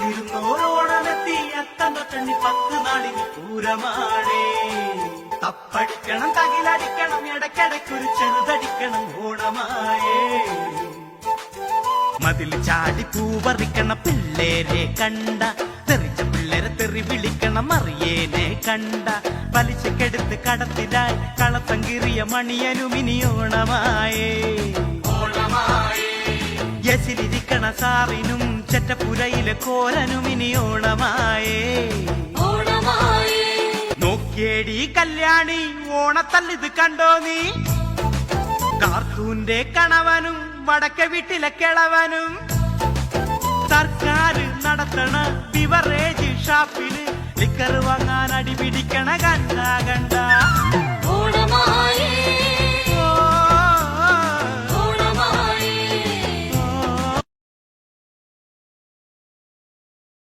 കാത്തിരുന്നോരോണമെത്തി അത്തം തൊട്ടണ്ണി 10 നാളിന് പൂരമാണേ. തപ്പടിക്കണം, തകിലടിക്കണം, ഇടയ്ക്കിടയ്ക്കൊരു ചെറുതടിക്കണം ഓണമായേ. മതിൽ ചാടി പൂവറിക്കണ പിള്ളേരെ കണ്ട, തെറിച്ച പിള്ളേരെ തെറി വിളിക്കണം അറിയേനെ കണ്ട. വലിച്ചക്കെടുത്ത് കടത്തിലായി കളത്തം കീറിയ മണിയനുമിനി ഓണമായേ. യസിലിരിക്കണ സാറിനും ചെറ്റപ്പുരയിലെ കോരനുമിനി ഓണമായേ. നോക്കിയേടി കല്യാണി ഓണത്തല്ലിത് കണ്ടോ നീ? കാർത്തൂന്റെ കണവനും വടക്കേ വീട്ടിലെ കിളവനും സർക്കാർ നടത്തണ ബിവറേജ് ഷാപ്പില് ലിക്കർ വാങ്ങാൻ അടിപിടിക്കണ കണ്ട കണ്ട.